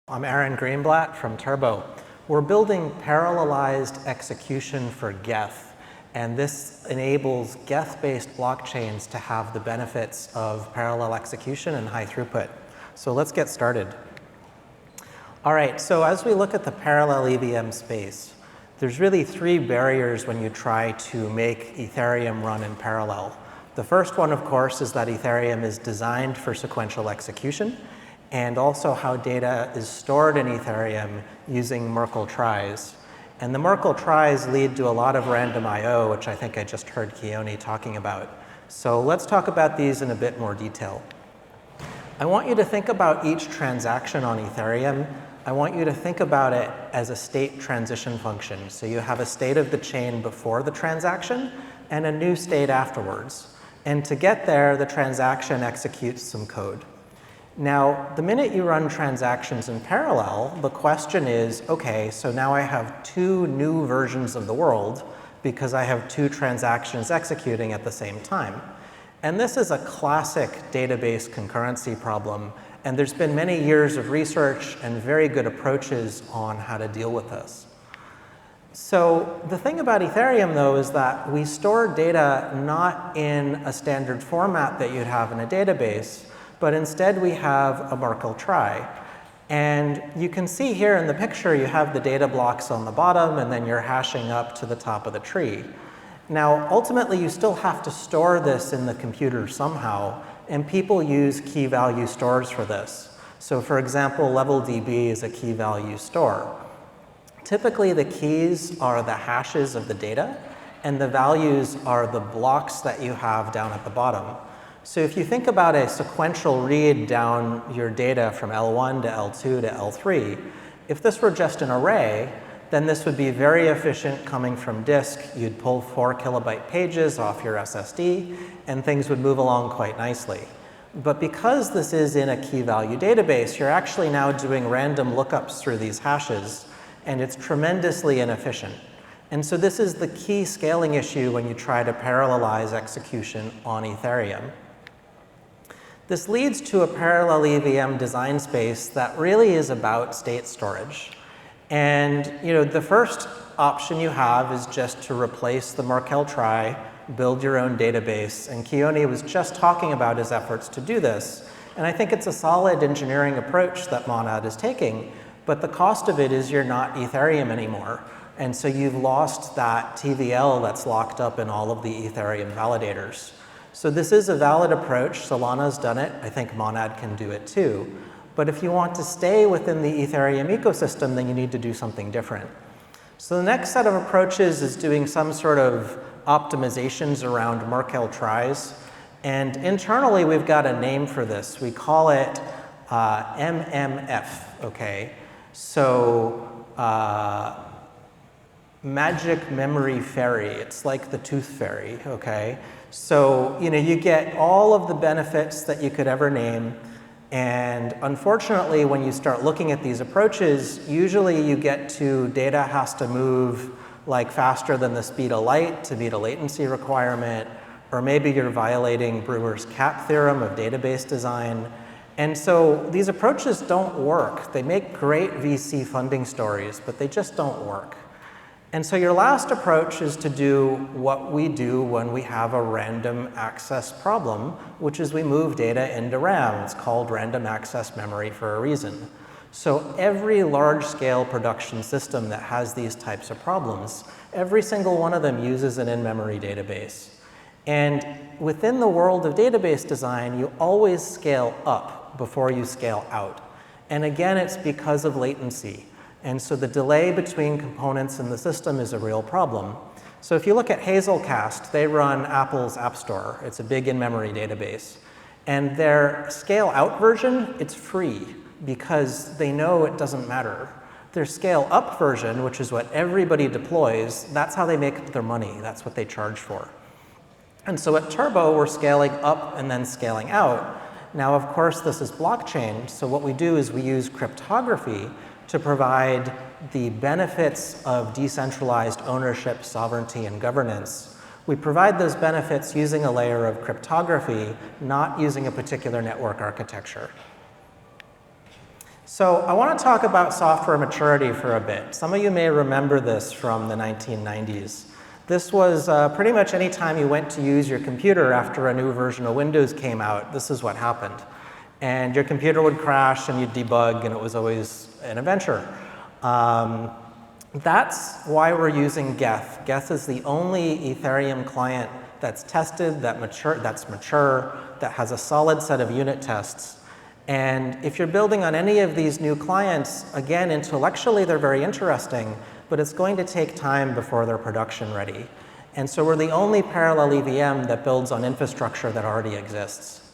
I'm Aaron Greenblatt from Turbo. We're building parallelized execution for Geth, and this enables Geth-based blockchains to have the benefits of parallel execution and high throughput. So let's get started. All right, so as we look at the parallel EVM space, there's really three barriers when you try to make Ethereum run in parallel. The first one, of course, is that Ethereum is designed for sequential execution, and also how data is stored in Ethereum using Merkle tries. And the Merkle tries lead to a lot of random I/O, which I think I just heard Keone talking about. So let's talk about these in a bit more detail. I want you to think about each transaction on Ethereum. I want you to think about it as a state transition function. So you have a state of the chain before the transaction and a new state afterwards. And to get there, the transaction executes some code. Now, the minute you run transactions in parallel, the question is, okay, so now I have two new versions of the world because I have two transactions executing at the same time. And this is a classic database concurrency problem, and there's been many years of research and very good approaches on how to deal with this. So the thing about Ethereum, though, is that we store data not in a standard format that you'd have in a database, but instead we have a Merkle trie. And you can see here in the picture, you have the data blocks on the bottom, and then you're hashing up to the top of the tree. Now, ultimately, you still have to store this in the computer somehow, and people use key value stores for this. So for example, LevelDB is a key value store. Typically, the keys are the hashes of the data, and the values are the blocks that you have down at the bottom. So if you think about a sequential read down your data from L1 to L2 to L3, if this were just an array, then this would be very efficient coming from disk. You'd pull 4 kilobyte pages off your SSD, and things would move along quite nicely. But because this is in a key value database, you're actually now doing random lookups through these hashes, and it's tremendously inefficient. And so this is the key scaling issue when you try to parallelize execution on Ethereum. This leads to a parallel EVM design space that really is about state storage. And the first option you have is just to replace the Merkle trie, build your own database. And Keone was just talking about his efforts to do this. And I think it's a solid engineering approach that Monad is taking. But the cost of it is you're not Ethereum anymore. And so you've lost that TVL that's locked up in all of the Ethereum validators. So this is a valid approach. Solana's done it. I think Monad can do it too. But if you want to stay within the Ethereum ecosystem, then you need to do something different. So the next set of approaches is doing some sort of optimizations around Merkle tries. And internally, we've got a name for this. We call it MMF, okay? So Magic Memory Fairy. It's like the Tooth Fairy, okay? So, you get all of the benefits that you could ever name. And unfortunately, when you start looking at these approaches, usually you get to data has to move like faster than the speed of light to meet a latency requirement, or maybe you're violating Brewer's cap theorem of database design. And so these approaches don't work. They make great VC funding stories, but they just don't work. And so your last approach is to do what we do when we have a random access problem, which is we move data into RAM. It's called random access memory for a reason. So every large-scale production system that has these types of problems, every single one of them uses an in-memory database. And within the world of database design, you always scale up before you scale out. And again, it's because of latency. And so the delay between components in the system is a real problem. So if you look at Hazelcast, they run Apple's App Store. It's a big in-memory database. And their scale-out version, it's free because they know it doesn't matter. Their scale-up version, which is what everybody deploys, that's how they make their money. That's what they charge for. And so at Turbo, we're scaling up and then scaling out. Now, of course, this is blockchain. So what we do is we use cryptography to provide the benefits of decentralized ownership, sovereignty, and governance. We provide those benefits using a layer of cryptography, not using a particular network architecture. So I want to talk about software maturity for a bit. Some of you may remember this from the 1990s. This was pretty much any time you went to use your computer after a new version of Windows came out, this is what happened. And your computer would crash and you'd debug, and it was always an adventure. That's why we're using Geth. Geth is the only Ethereum client that's tested, that's mature, that has a solid set of unit tests. And if you're building on any of these new clients, again, intellectually they're very interesting, but it's going to take time before they're production ready. And so we're the only parallel EVM that builds on infrastructure that already exists.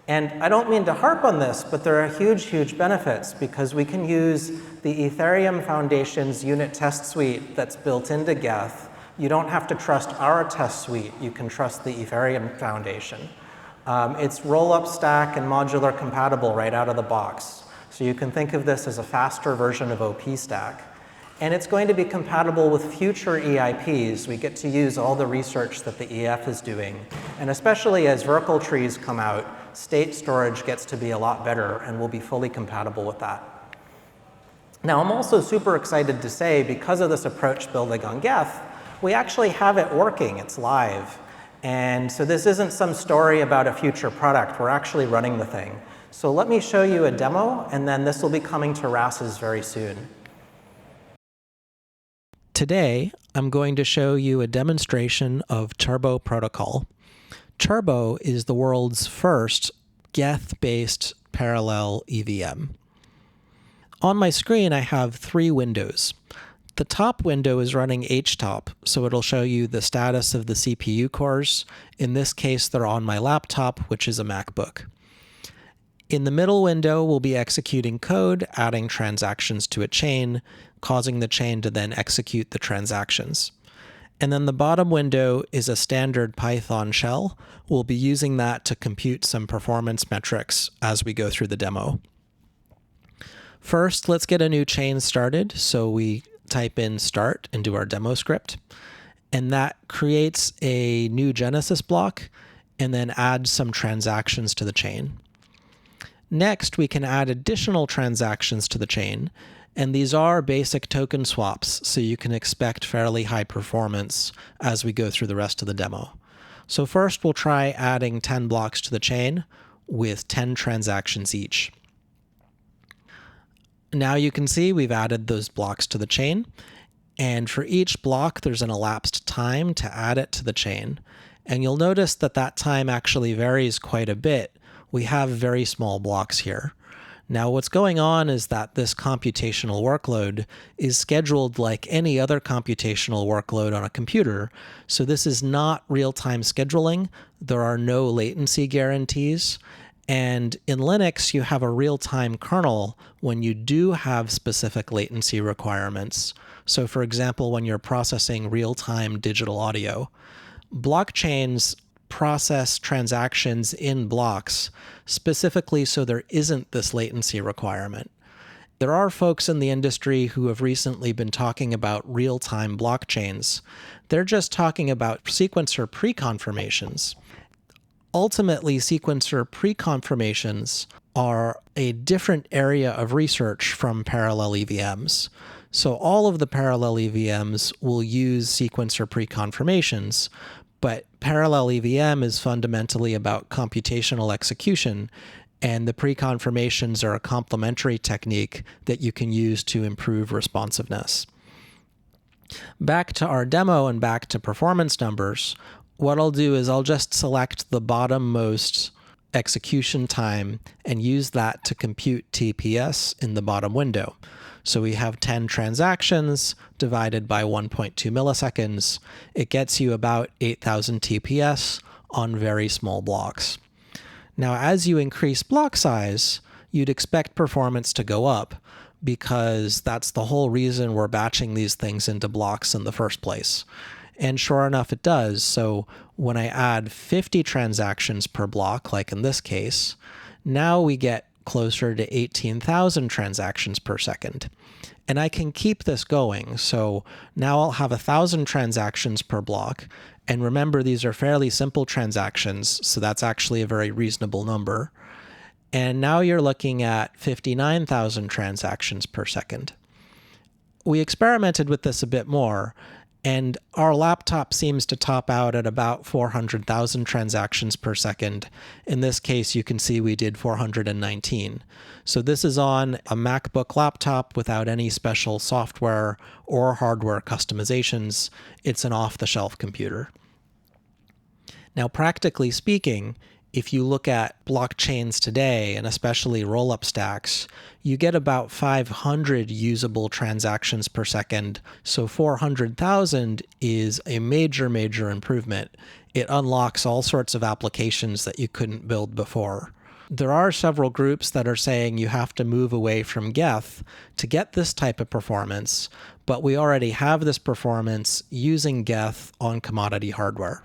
And I don't mean to harp on this, but there are huge, huge benefits because we can use the Ethereum Foundation's unit test suite that's built into Geth. You don't have to trust our test suite. You can trust the Ethereum Foundation. It's roll-up stack and modular compatible right out of the box. So you can think of this as a faster version of OP stack. And it's going to be compatible with future EIPs. We get to use all the research that the EF is doing. And especially as Verkle trees come out, state storage gets to be a lot better and will be fully compatible with that. Now, I'm also super excited to say, because of this approach building on Geth, we actually have it working. It's live. And so this isn't some story about a future product. We're actually running the thing. So let me show you a demo, and then this will be coming to RASes very soon. Today, I'm going to show you a demonstration of Turbo Protocol. Turbo is the world's first Geth-based parallel EVM. On my screen, I have 3 windows. The top window is running HTOP, so it'll show you the status of the CPU cores. In this case, they're on my laptop, which is a MacBook. In the middle window, we'll be executing code, adding transactions to a chain, causing the chain to then execute the transactions. And then the bottom window is a standard Python shell. We'll be using that to compute some performance metrics as we go through the demo. First, let's get a new chain started. So we type in start into our demo script, and that creates a new Genesis block and then adds some transactions to the chain. Next, we can add additional transactions to the chain, and these are basic token swaps, so you can expect fairly high performance as we go through the rest of the demo. So first, we'll try adding 10 blocks to the chain with 10 transactions each. Now you can see we've added those blocks to the chain, and for each block there's an elapsed time to add it to the chain. And you'll notice that that time actually varies quite a bit. We have very small blocks here. Now what's going on is that this computational workload is scheduled like any other computational workload on a computer, so this is not real-time scheduling. There are no latency guarantees. And in Linux, you have a real-time kernel when you do have specific latency requirements. So for example, when you're processing real-time digital audio, blockchains process transactions in blocks specifically so there isn't this latency requirement. There are folks in the industry who have recently been talking about real-time blockchains. They're just talking about sequencer pre-confirmations. Ultimately, sequencer pre-confirmations are a different area of research from parallel EVMs. So all of the parallel EVMs will use sequencer pre-confirmations, but parallel EVM is fundamentally about computational execution, and the pre-confirmations are a complementary technique that you can use to improve responsiveness. Back to our demo and back to performance numbers. What I'll do is I'll just select the bottommost execution time and use that to compute TPS in the bottom window. So we have 10 transactions divided by 1.2 milliseconds. It gets you about 8,000 TPS on very small blocks. Now, as you increase block size, you'd expect performance to go up because that's the whole reason we're batching these things into blocks in the first place. And sure enough, it does. So when I add 50 transactions per block, like in this case, now we get closer to 18,000 transactions per second. And I can keep this going. So now I'll have 1,000 transactions per block. And remember, these are fairly simple transactions, so that's actually a very reasonable number. And now you're looking at 59,000 transactions per second. We experimented with this a bit more, and our laptop seems to top out at about 400,000 transactions per second. In this case, you can see we did 419. So this is on a MacBook laptop without any special software or hardware customizations. It's an off-the-shelf computer. Now, practically speaking, if you look at blockchains today, and especially roll-up stacks, you get about 500 usable transactions per second. So 400,000 is a major, major improvement. It unlocks all sorts of applications that you couldn't build before. There are several groups that are saying you have to move away from Geth to get this type of performance, but we already have this performance using Geth on commodity hardware.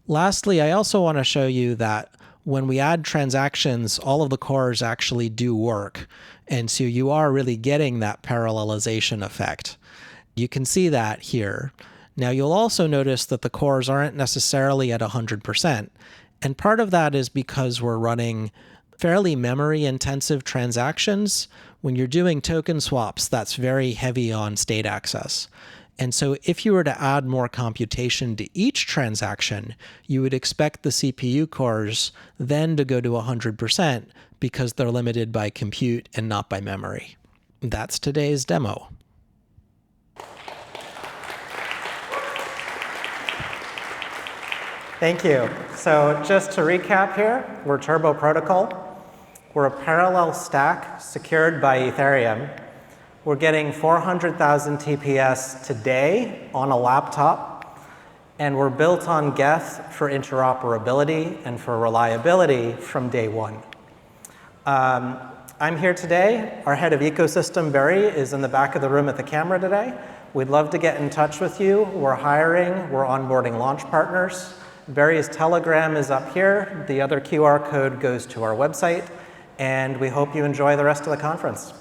Lastly, I also want to show you that when we add transactions, all of the cores actually do work. And so you are really getting that parallelization effect. You can see that here. Now, you'll also notice that the cores aren't necessarily at 100%. And part of that is because we're running fairly memory-intensive transactions. When you're doing token swaps, that's very heavy on state access. And so if you were to add more computation to each transaction, you would expect the CPU cores then to go to 100% because they're limited by compute and not by memory. That's today's demo. Thank you. So just to recap here, we're Turbo Protocol. We're a parallel stack secured by Ethereum. We're getting 400,000 TPS today on a laptop, and we're built on Geth for interoperability and for reliability from day one. I'm here today. Our head of ecosystem, Barry, is in the back of the room at the camera today. We'd love to get in touch with you. We're hiring. We're onboarding launch partners. Barry's Telegram is up here. The other QR code goes to our website, and we hope you enjoy the rest of the conference.